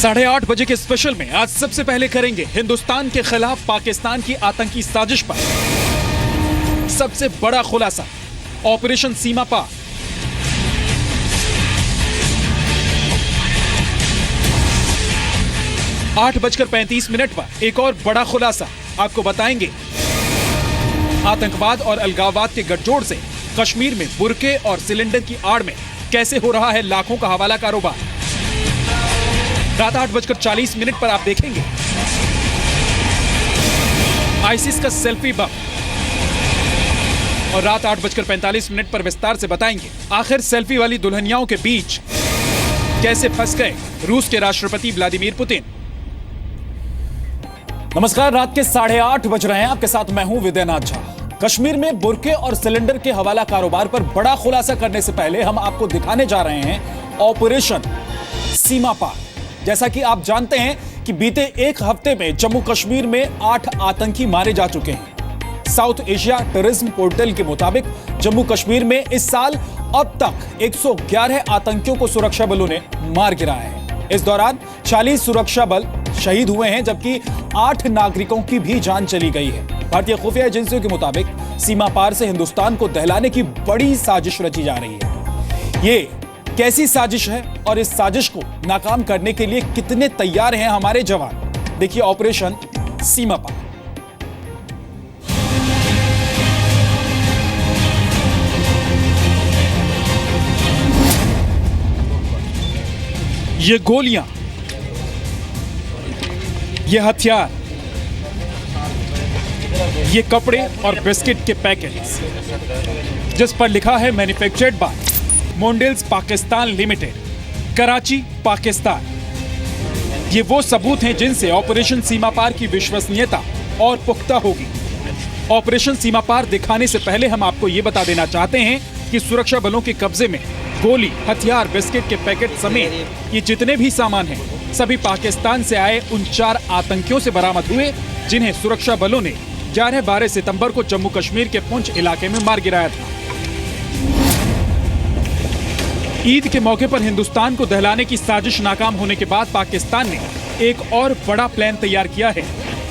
8:30 बजे के स्पेशल में आज सबसे पहले करेंगे हिंदुस्तान के खिलाफ पाकिस्तान की आतंकी साजिश पर सबसे बड़ा खुलासा, ऑपरेशन सीमा पार। आठ 8:35 पर एक और बड़ा खुलासा आपको बताएंगे। आतंकवाद और अलगाववाद के गठजोड़ से कश्मीर में बुरके और सिलेंडर की आड़ में कैसे हो रहा है लाखों का हवाला कारोबार। रात 8:40 पर आप देखेंगे आईसिस का सेल्फी बम। और रात 8:45 पर विस्तार से बताएंगे आखिर सेल्फी वाली दुल्हनियाओं के बीच कैसे फंस गए रूस के राष्ट्रपति व्लादिमीर पुतिन। नमस्कार, रात के 8:30 बज रहे हैं। आपके साथ मैं हूं विद्यानाथ झा। कश्मीर में बुरके और सिलेंडर के हवाला कारोबार पर बड़ा खुलासा करने से पहले हम आपको दिखाने जा रहे हैं ऑपरेशन सीमा पार। जैसा कि आप जानते हैं कि बीते एक हफ्ते में जम्मू कश्मीर में 8 आतंकी मारे जा चुके हैं। साउथ एशिया टेररिज्म पोर्टल के मुताबिक जम्मू कश्मीर में इस साल अब तक 111 आतंकियों को सुरक्षा बलों ने मार गिराया है। इस दौरान 40 सुरक्षा बल शहीद हुए हैं, जबकि 8 नागरिकों की भी जान चली गई है। भारतीय खुफिया एजेंसियों के मुताबिक सीमा पार से हिंदुस्तान को दहलाने की बड़ी साजिश रची जा रही है। ये कैसी साजिश है और इस साजिश को नाकाम करने के लिए कितने तैयार हैं हमारे जवान, देखिए ऑपरेशन सीमा पार। ये गोलियां, ये हथियार, ये कपड़े और बिस्किट के पैकेट्स जिस पर लिखा है manufactured by Mondelez Pakistan limited, Karachi, Pakistan. ये वो सबूत हैं जिनसे ऑपरेशन सीमा पार की विश्वसनीयता और पुख्ता होगी। ऑपरेशन सीमा पार दिखाने से पहले हम आपको ये बता देना चाहते हैं कि सुरक्षा बलों के कब्जे में गोली, हथियार, बिस्किट के पैकेट समेत ये जितने भी सामान हैं सभी पाकिस्तान से आए उन 4 आतंकियों से बरामद हुए जिन्हें सुरक्षा बलों ने 11-12 सितंबर को जम्मू कश्मीर के पुंछ इलाके में मार गिराया था। ईद के मौके पर हिंदुस्तान को दहलाने की साजिश नाकाम होने के बाद पाकिस्तान ने एक और बड़ा प्लान तैयार किया है।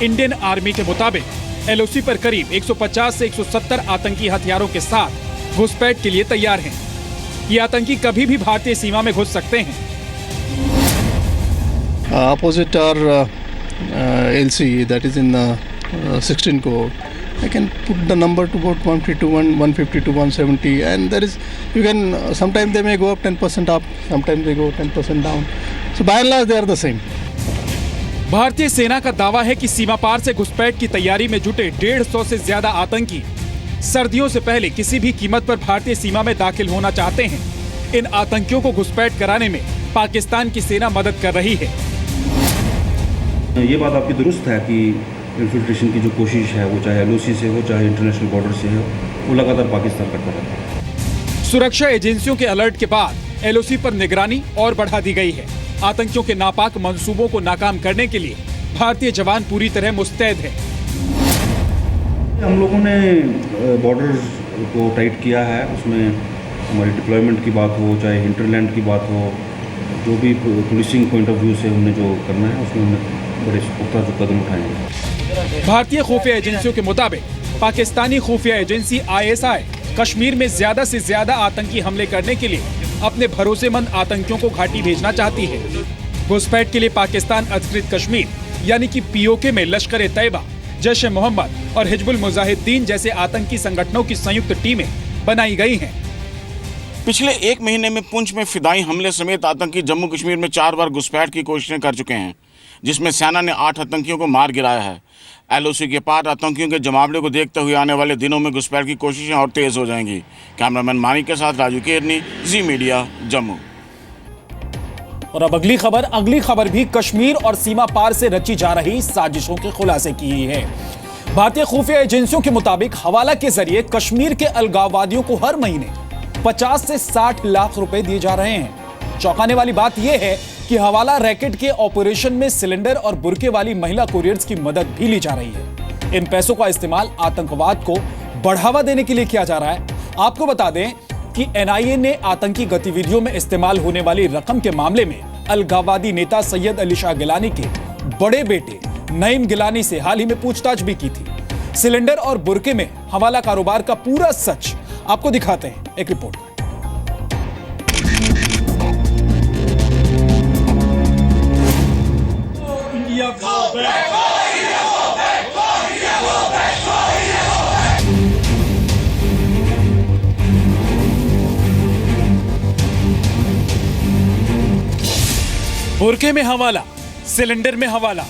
इंडियन आर्मी के मुताबिक एलओसी पर करीब 150 से 170 आतंकी हथियारों के साथ घुसपैठ के लिए तैयार हैं। ये आतंकी कभी भी भारतीय सीमा में घुस सकते हैं। Opposite our LC that is in 16 crore. I can put the number to about 150 to 170, and there is you can sometimes they may go up 10% up, sometimes they go 10% down. So by and large they are the same. भारतीय सेना का दावा है कि सीमा पार से घुसपैठ की तैयारी में जुटे 150 से ज्यादा आतंकी सर्दियों से पहले किसी भी कीमत पर भारतीय सीमा में दाखिल होना चाहते हैं। इन आतंकियों को घुसपैठ कराने में पाकिस्तान की सेना मदद कर रही है। ये बात आपकी दुरुस्त है कि इन्फिल्ट्रेशन की जो कोशिश है वो चाहे एलओसी से हो चाहे इंटरनेशनल बॉर्डर से हो, वो लगातार पाकिस्तान करता रहता है। सुरक्षा एजेंसियों के अलर्ट के बाद एलओसी पर निगरानी और बढ़ा दी गई है। आतंकियों के नापाक मंसूबों को नाकाम करने के लिए भारतीय जवान पूरी तरह मुस्तैद है। हम लोगों ने बॉर्डर को टाइट किया है, उसमें हमारी डिप्लॉयमेंट की बात हो चाहे इंटरलैंड की बात हो, जो भी पुलिसिंग पॉइंट ऑफ व्यू से हमने जो करना है उसमें हमने बड़े पुख्ता कदम उठाए हैं। भारतीय खुफिया एजेंसियों के मुताबिक पाकिस्तानी खुफिया एजेंसी आईएसआई कश्मीर में ज्यादा से ज्यादा आतंकी हमले करने के लिए अपने भरोसेमंद आतंकियों को घाटी भेजना चाहती है। घुसपैठ के लिए पाकिस्तान अधिकृत कश्मीर यानी कि पीओके में लश्कर तैयबा, जैश ए मोहम्मद और हिजबुल मुजाहिदीन जैसे आतंकी संगठनों की संयुक्त टीमें बनाई गई हैं। पिछले एक महीने में पुंछ में फिदाई हमले समेत आतंकी जम्मू कश्मीर में 4 बार घुसपैठ की कोशिशें कर चुके हैं, जिसमें सेना ने 8 आतंकियों को मार गिराया है। एलओसी के पार आतंकियों के जमावड़े को देखते हुए आने वाले दिनों में घुसपैठ की कोशिशें और तेज हो जाएंगी। कैमरामैन मानिक के साथ राजू केरनी, जी मीडिया, जम्मू। और अब अगली खबर भी कश्मीर और सीमा पार से रची जा रही साजिशों के खुलासे की है। भारतीय खुफिया एजेंसियों के मुताबिक हवाला के जरिए कश्मीर के अलगाववादियों को हर महीने 50 से 60 लाख रुपए दिए जा रहे हैं। चौंकाने वाली बात यह है कि हवाला रैकेट के ऑपरेशन में सिलेंडर और बुरके वाली महिला कुरियर्स की मदद भी ली जा रही है। इन पैसों का इस्तेमाल आतंकवाद को बढ़ावा देने के लिए किया जा रहा है। आपको बता दें कि एनआईए ने आतंकी गतिविधियों में इस्तेमाल होने वाली रकम के मामले में अलगाववादी नेता सैयद अली शाह गिलानी के बड़े बेटे नईम गिलानी से हाल ही में पूछताछ भी की थी। सिलेंडर और बुरके में हवाला कारोबार का पूरा सच आपको दिखाते हैं एक रिपोर्ट में। बुरके में हवाला, सिलेंडर में हवाला।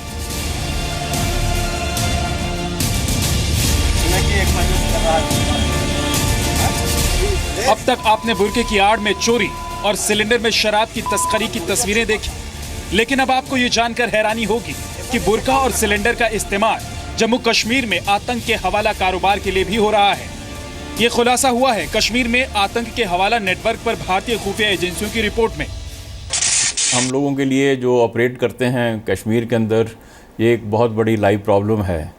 अब तक आपने बुरके की आड़ में चोरी और सिलेंडर में शराब की तस्करी की तस्वीरें देखी, लेकिन अब आपको यह जानकर हैरानी होगी कि बुरका और सिलेंडर का इस्तेमाल जम्मू कश्मीर में आतंक के हवाला कारोबार के लिए भी हो रहा है। यह खुलासा हुआ है कश्मीर में आतंक के हवाला नेटवर्क पर भारतीय खुफिया एजेंसियों की रिपोर्ट में। हम लोगों के लिए जो ऑपरेट करते हैं कश्मीर के अंदर, ये एक बहुत बड़ी लाइव प्रॉब्लम है,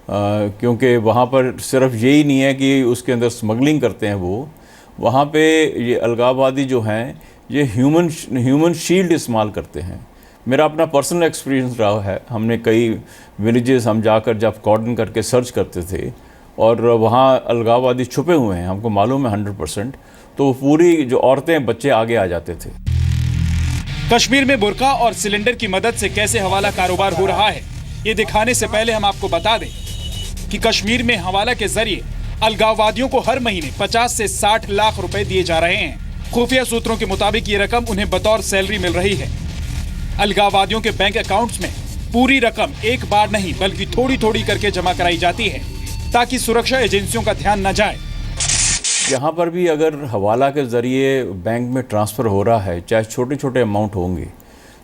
क्योंकि वहाँ पर सिर्फ यही नहीं है कि उसके अंदर स्मगलिंग करते हैं वो, वहाँ पे ये अलगाववादी जो हैं ये ह्यूमन शील्ड इस्तेमाल करते हैं। मेरा अपना पर्सनल एक्सपीरियंस रहा है, हमने कई विलेजेस हम जाकर जब कॉर्डन करके सर्च करते थे और वहाँ अलगाववादी छुपे हुए हैं, हमको मालूम है 100%, तो पूरी जो औरतें बच्चे आगे आ जाते थे। कश्मीर में बुरका और सिलेंडर की मदद से कैसे हवाला कारोबार हो रहा है, ये दिखाने से पहले हम आपको बता दें कि कश्मीर में हवाला के जरिए अलगाववादियों को हर महीने 50 से 60 लाख रुपए दिए जा रहे हैं। खुफिया सूत्रों के मुताबिक ये रकम उन्हें बतौर सैलरी मिल रही है। अलगाववादियों के बैंक अकाउंट्स में पूरी रकम एक बार नहीं बल्कि थोड़ी थोड़ी करके जमा कराई जाती है ताकि सुरक्षा एजेंसियों का ध्यान न जाए। यहाँ पर भी अगर हवाला के ज़रिए बैंक में ट्रांसफ़र हो रहा है, चाहे छोटे छोटे अमाउंट होंगे,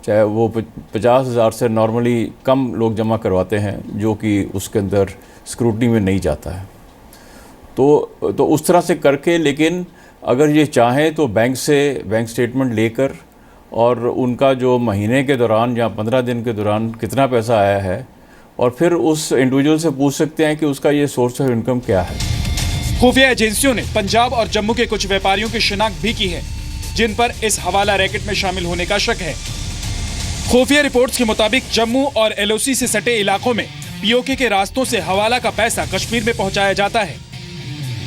चाहे वो 50,000 से नॉर्मली कम लोग जमा करवाते हैं जो कि उसके अंदर स्क्रूटनी में नहीं जाता है, तो उस तरह से करके, लेकिन अगर ये चाहें तो बैंक से बैंक स्टेटमेंट लेकर और उनका जो महीने के दौरान या 15 दिन के दौरान कितना पैसा आया है, और फिर उस इंडिविजुअल से पूछ सकते हैं कि उसका ये सोर्स ऑफ इनकम क्या है। खुफिया एजेंसियों ने पंजाब और जम्मू के कुछ व्यापारियों की शिनाख्त भी की है जिन पर इस हवाला रैकेट में शामिल होने का शक है। खुफिया रिपोर्ट्स के मुताबिक जम्मू और एलओसी से सटे इलाकों में पीओके के रास्तों से हवाला का पैसा कश्मीर में पहुंचाया जाता है।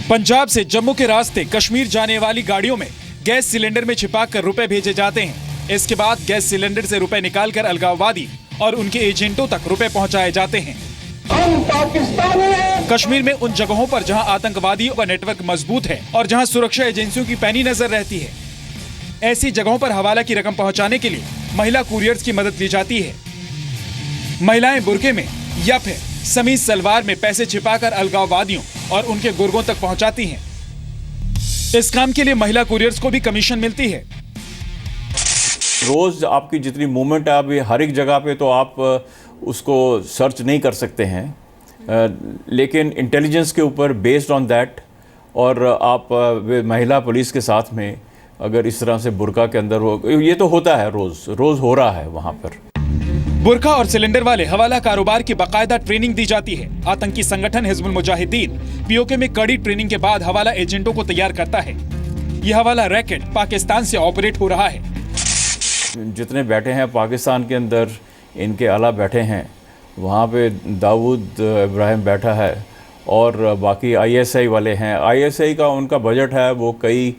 पंजाब से जम्मू के रास्ते कश्मीर जाने वाली गाड़ियों में गैस सिलेंडर में छिपाकर रुपए भेजे जाते हैं। इसके बाद गैस सिलेंडर से रुपए निकालकर अलगाववादी और उनके एजेंटों तक रुपए पहुंचाए जाते हैं। कश्मीर में उन जगहों पर जहां आतंकवादियों का नेटवर्क मजबूत है और जहां सुरक्षा एजेंसियों की पैनी नजर रहती है, ऐसी जगहों पर हवाला की रकम पहुंचाने के लिए महिला कुरियर्स की मदद ली जाती है। महिलाएं बुरके में या फिर समीज सलवार में पैसे छिपाकर अलगाववादियों और उनके गुर्गों तक पहुंचाती हैं। इस काम के लिए महिला कुरियर्स को भी कमीशन मिलती है। रोज़ आपकी जितनी मूवमेंट है, आप हर एक जगह पे तो आप उसको सर्च नहीं कर सकते हैं, लेकिन इंटेलिजेंस के ऊपर बेस्ड ऑन दैट, और आप महिला पुलिस के साथ में अगर इस तरह से बुरका के अंदर हो, ये तो होता है, रोज़ हो रहा है वहाँ पर। बुरका और सिलेंडर वाले हवाला कारोबार की बाकायदा ट्रेनिंग दी जाती है। आतंकी संगठन हिजबुल मुजाहिदीन पीओके में कड़ी ट्रेनिंग के बाद हवाला एजेंटों को तैयार करता है। यह हवाला रैकेट पाकिस्तान से ऑपरेट हो रहा है। जितने बैठे हैं पाकिस्तान के अंदर, इनके आला बैठे हैं, वहाँ पे दाऊद इब्राहिम बैठा है और बाकी आईएसआई वाले हैं। आईएसआई का उनका बजट है, वो कई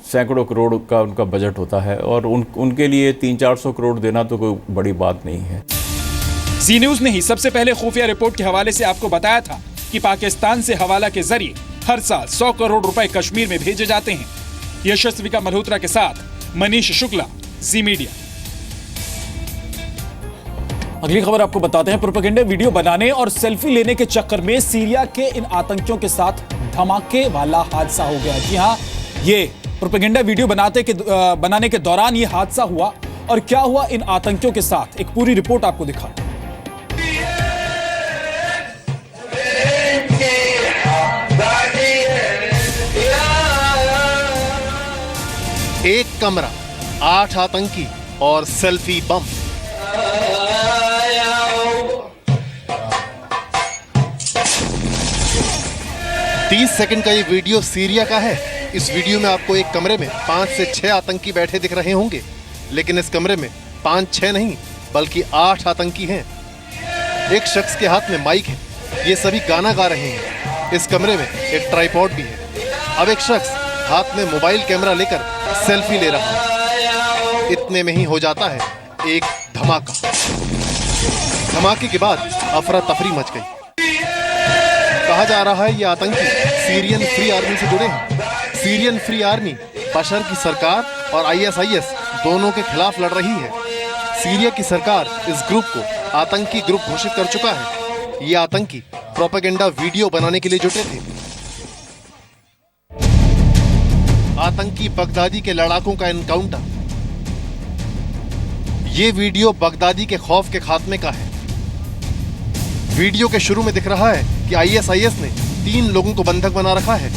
सैकड़ों करोड़ का उनका बजट होता है, और उनके लिए 300-400 करोड़ देना तो कोई बड़ी बात नहीं है। जी न्यूज़ ने ही सबसे पहले खुफिया रिपोर्ट के हवाले से आपको बताया था कि पाकिस्तान से हवाला के जरिए हर साल 100 करोड़ रुपए कश्मीर में भेजे जाते हैं। यशस्विका मल्होत्रा के साथ मनीष शुक्ला, जी मीडिया। अगली खबर आपको बताते हैं। प्रोपेगेंडा वीडियो बनाने और सेल्फी लेने के चक्कर में सीरिया के इन आतंकियों के साथ धमाके वाला हादसा हो गया। जी हां, ये प्रोपेगेंडा वीडियो बनाने के दौरान ये हादसा हुआ, और क्या हुआ इन आतंकियों के साथ, एक पूरी रिपोर्ट आपको दिखा। एक कमरा, 8 आतंकी और सेल्फी बम। तीस सेकंड का ये वीडियो सीरिया का है। इस वीडियो में आपको एक कमरे में 5 से 6 आतंकी बैठे दिख रहे होंगे। लेकिन इस कमरे में 5-6 नहीं बल्कि 8 आतंकी हैं। एक शख्स के हाथ में माइक है, ये सभी गाना गा रहे हैं। इस कमरे में एक ट्राइपॉड भी है। अब एक शख्स हाथ में मोबाइल कैमरा लेकर सेल्फी ले रहा है। इतने में ही हो जाता है एक धमाका। धमाके के बाद अफरा तफरी मच गई। कहा जा रहा है ये आतंकी सीरियन फ्री आर्मी से जुड़े हैं। सीरियन फ्री आर्मी बशर की सरकार और ISIS दोनों के खिलाफ लड़ रही है। सीरिया की सरकार इस ग्रुप को आतंकी ग्रुप घोषित कर चुका है। ये आतंकी प्रोपेगेंडा वीडियो बनाने के लिए जुटे थे। आतंकी बगदादी के लड़ाकों का एनकाउंटर। ये वीडियो बगदादी के खौफ के खात्मे का है। वीडियो के शुरू में दिख रहा है कि ISIS ने 3 लोगों को बंधक बना रखा है।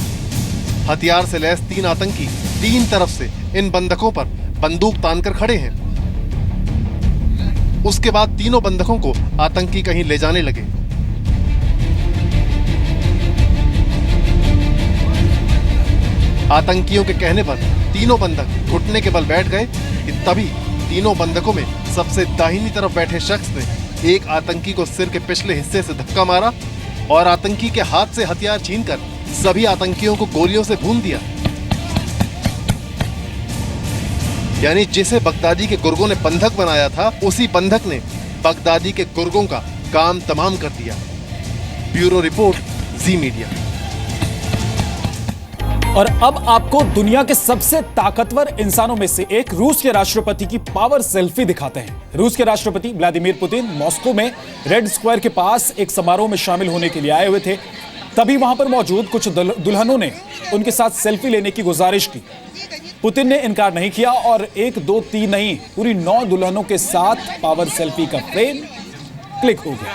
हथियार से लैस 3 आतंकी 3 तरफ से इन बंधकों पर बंदूक तानकर खड़े हैं। उसके बाद तीनों बंधकों को आतंकी कहीं ले जाने लगे। आतंकियों के कहने पर तीनों बंधक घुटने के बल बैठ गए कि तभी तीनों बंधकों में सबसे दाहिनी तरफ बैठे शख्स ने एक आतंकी को सिर के पिछले हिस्से से धक्का मारा और आतंकी के हाथ से हथियार छीनकर सभी आतंकियों को गोलियों से भून दिया। यानी जिसे बगदादी के गुर्गों ने बंधक बनाया था, उसी बंधक ने बगदादी के गुर्गों का काम तमाम कर दिया। ब्यूरो रिपोर्ट, जी मीडिया। और अब आपको दुनिया के सबसे ताकतवर इंसानों में से एक रूस के राष्ट्रपति की पावर सेल्फी दिखाते हैं। रूस के राष्ट्रपति व्लादिमीर पुतिन मॉस्को में रेड स्क्वायर के पास एक समारोह में शामिल होने के लिए आए हुए थे। तभी वहां पर मौजूद कुछ दुल्हनों ने उनके साथ सेल्फी लेने की गुजारिश की। पुतिन ने इनकार नहीं किया और 1, 2, 3 नहीं, पूरी 9 दुल्हनों के साथ पावर सेल्फी का फ्रेम क्लिक हो गया।